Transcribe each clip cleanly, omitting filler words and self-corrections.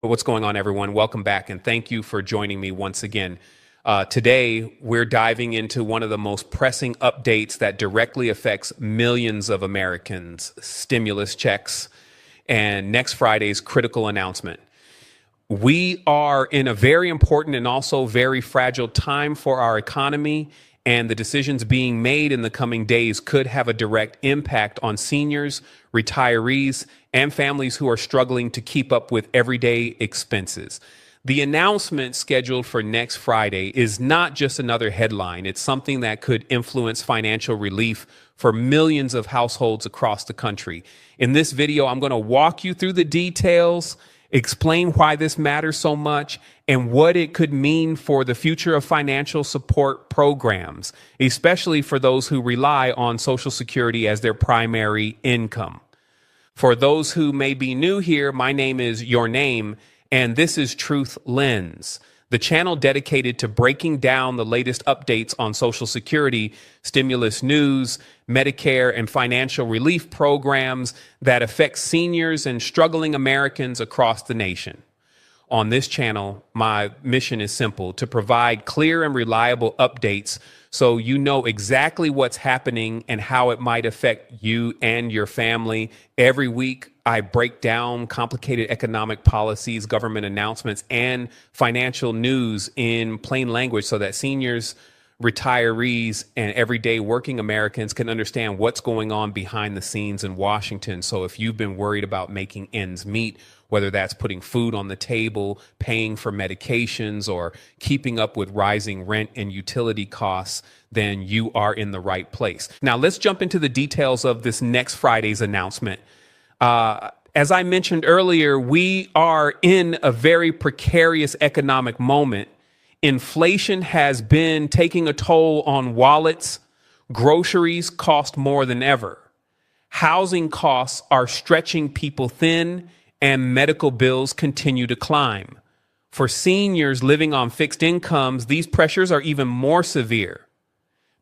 What's going on, everyone? Welcome back, and thank you for joining me once again. Today, we're diving into one of the most pressing updates that directly affects millions of Americans: stimulus checks and next Friday's critical announcement. We are in a very important and also very fragile time for our economy, and the decisions being made in the coming days could have a direct impact on seniors, retirees, and families who are struggling to keep up with everyday expenses. The announcement scheduled for next Friday is not just another headline. It's something that could influence financial relief for millions of households across the country. In this video, I'm going to walk you through the details, explain why this matters so much, and what it could mean for the future of financial support programs, especially for those who rely on Social Security as their primary income. For those who may be new here, my name is Your Name, and this is Truth Lens, the channel dedicated to breaking down the latest updates on Social Security, stimulus news, Medicare, and financial relief programs that affect seniors and struggling Americans across the nation. On this channel, my mission is simple: to provide clear and reliable updates so you know exactly what's happening and how it might affect you and your family. Every week, I break down complicated economic policies, government announcements, and financial news in plain language so that seniors, retirees, and everyday working Americans can understand what's going on behind the scenes in Washington. So if you've been worried about making ends meet, whether that's putting food on the table, paying for medications, or keeping up with rising rent and utility costs, then you are in the right place. Now, let's jump into the details of this next Friday's announcement. As I mentioned earlier, we are in a very precarious economic moment. Inflation has been taking a toll on wallets. Groceries cost more than ever. Housing costs are stretching people thin, and medical bills continue to climb. For seniors living on fixed incomes, these pressures are even more severe.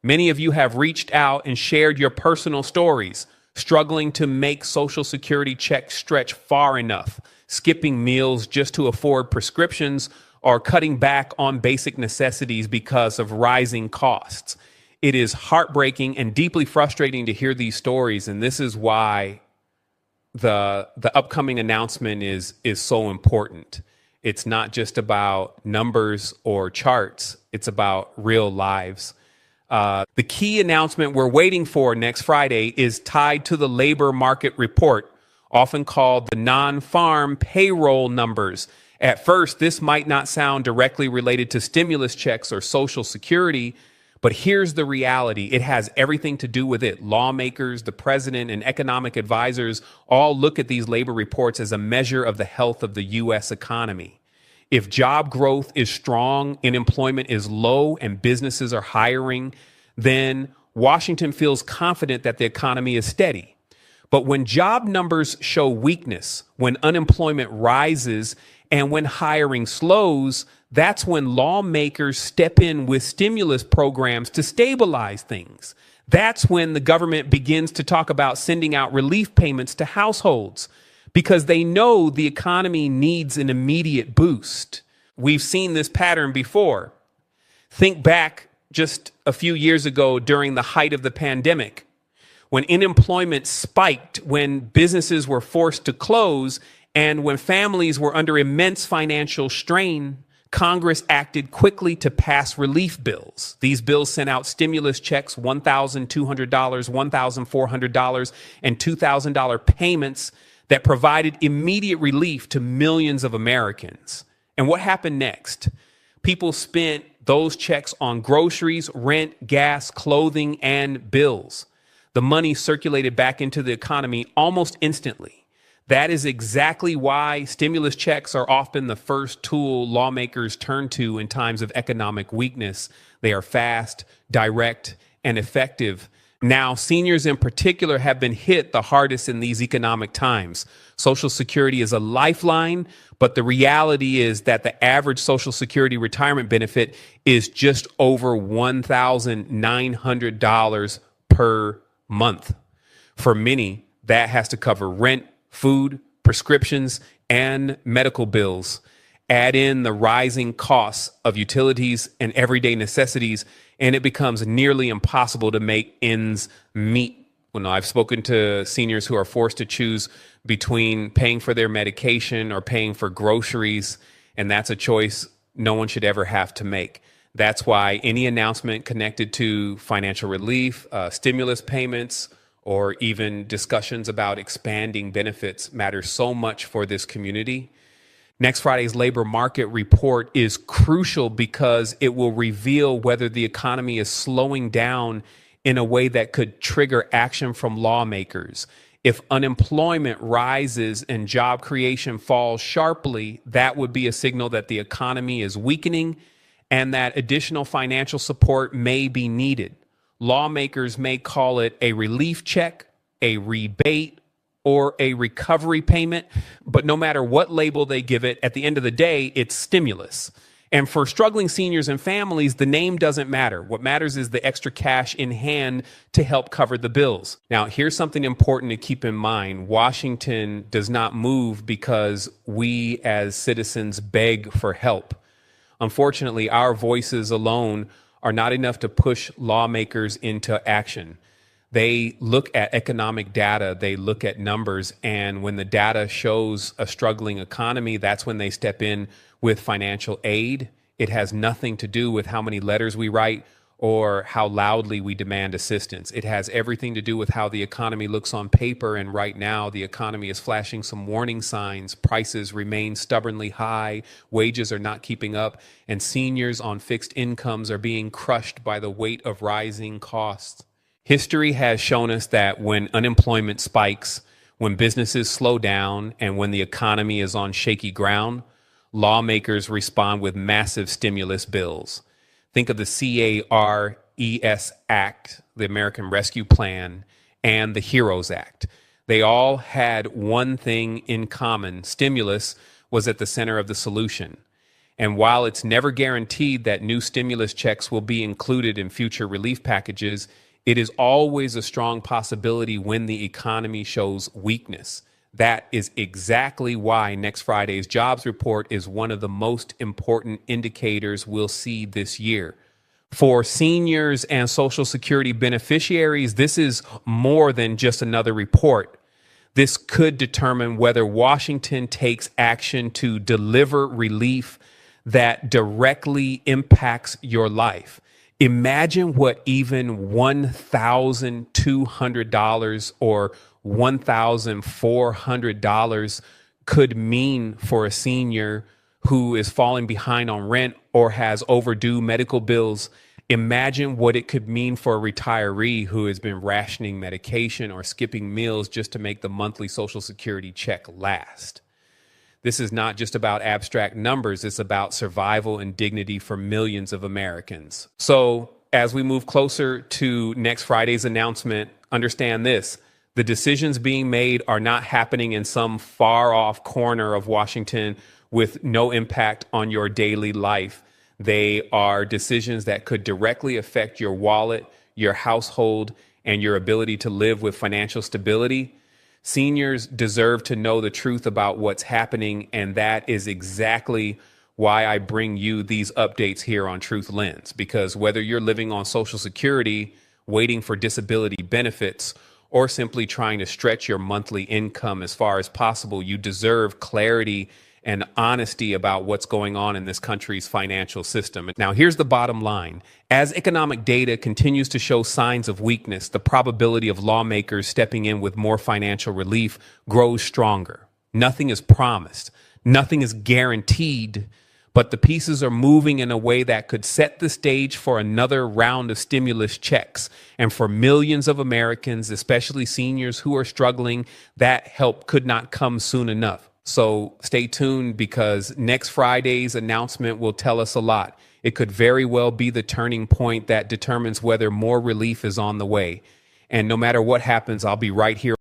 Many of you have reached out and shared your personal stories, struggling to make Social Security checks stretch far enough, skipping meals just to afford prescriptions, or cutting back on basic necessities because of rising costs. It is heartbreaking and deeply frustrating to hear these stories, and this is why the upcoming announcement is so important. It's not just about numbers or charts. It's about real lives. The key announcement we're waiting for next Friday is tied to the labor market report, often called the non-farm payroll numbers. At first, this might not sound directly related to stimulus checks or Social Security, but here's the reality. It has everything to do with it. Lawmakers, the president, and economic advisors all look at these labor reports as a measure of the health of the U.S. economy. If job growth is strong, unemployment is low, and businesses are hiring, then Washington feels confident that the economy is steady. But when job numbers show weakness, when unemployment rises, and when hiring slows, that's when lawmakers step in with stimulus programs to stabilize things. That's when the government begins to talk about sending out relief payments to households because they know the economy needs an immediate boost. We've seen this pattern before. Think back just a few years ago during the height of the pandemic, when unemployment spiked, when businesses were forced to close, and when families were under immense financial strain. Congress acted quickly to pass relief bills. These bills sent out stimulus checks, $1,200, $1,400, and $2,000 payments that provided immediate relief to millions of Americans. And what happened next? People spent those checks on groceries, rent, gas, clothing, and bills. The money circulated back into the economy almost instantly. That is exactly why stimulus checks are often the first tool lawmakers turn to in times of economic weakness. They are fast, direct, and effective. Now, seniors in particular have been hit the hardest in these economic times. Social Security is a lifeline, but the reality is that the average Social Security retirement benefit is just over $1,900 per month. For many, that has to cover rent, food, prescriptions, and medical bills. Add in the rising costs of utilities and everyday necessities, and it becomes nearly impossible to make ends meet. Well, I've spoken to seniors who are forced to choose between paying for their medication or paying for groceries, and that's a choice no one should ever have to make. That's why any announcement connected to financial relief, stimulus payments, or even discussions about expanding benefits matters so much for this community. Next Friday's labor market report is crucial because it will reveal whether the economy is slowing down in a way that could trigger action from lawmakers. If unemployment rises and job creation falls sharply, that would be a signal that the economy is weakening and that additional financial support may be needed. Lawmakers may call it a relief check, a rebate, or a recovery payment, but no matter what label they give it, at the end of the day, it's stimulus. And for struggling seniors and families, the name doesn't matter. What matters is the extra cash in hand to help cover the bills. Now, here's something important to keep in mind. Washington does not move because we as citizens beg for help. Unfortunately, our voices alone are not enough to push lawmakers into action. They look at economic data, they look at numbers, and when the data shows a struggling economy, that's when they step in with financial aid. It has nothing to do with how many letters we write or how loudly we demand assistance. It has everything to do with how the economy looks on paper, and right now the economy is flashing some warning signs. Prices remain stubbornly high, wages are not keeping up, and seniors on fixed incomes are being crushed by the weight of rising costs. History has shown us that when unemployment spikes, when businesses slow down, and when the economy is on shaky ground, lawmakers respond with massive stimulus bills. Think of the CARES Act, the American Rescue Plan, and the HEROES Act. They all had one thing in common. Stimulus was at the center of the solution. And while it's never guaranteed that new stimulus checks will be included in future relief packages, it is always a strong possibility when the economy shows weakness. That is exactly why next Friday's jobs report is one of the most important indicators we'll see this year. For seniors and Social Security beneficiaries, this is more than just another report. This could determine whether Washington takes action to deliver relief that directly impacts your life. Imagine what even $1,200 or $1,400 could mean for a senior who is falling behind on rent or has overdue medical bills. Imagine what it could mean for a retiree who has been rationing medication or skipping meals just to make the monthly Social Security check last. This is not just about abstract numbers. It's about survival and dignity for millions of Americans. So as we move closer to next Friday's announcement, understand this. The decisions being made are not happening in some far off corner of Washington with no impact on your daily life. They are decisions that could directly affect your wallet, your household, and your ability to live with financial stability. Seniors deserve to know the truth about what's happening, and that is exactly why I bring you these updates here on Truth Lens. Because whether you're living on Social Security, waiting for disability benefits, or simply trying to stretch your monthly income as far as possible, you deserve clarity and honesty about what's going on in this country's financial system. Now, here's the bottom line. As economic data continues to show signs of weakness, the probability of lawmakers stepping in with more financial relief grows stronger. Nothing is promised. Nothing is guaranteed, but the pieces are moving in a way that could set the stage for another round of stimulus checks. And for millions of Americans, especially seniors who are struggling, that help could not come soon enough. So stay tuned, because next Friday's announcement will tell us a lot. It could very well be the turning point that determines whether more relief is on the way. And no matter what happens, I'll be right here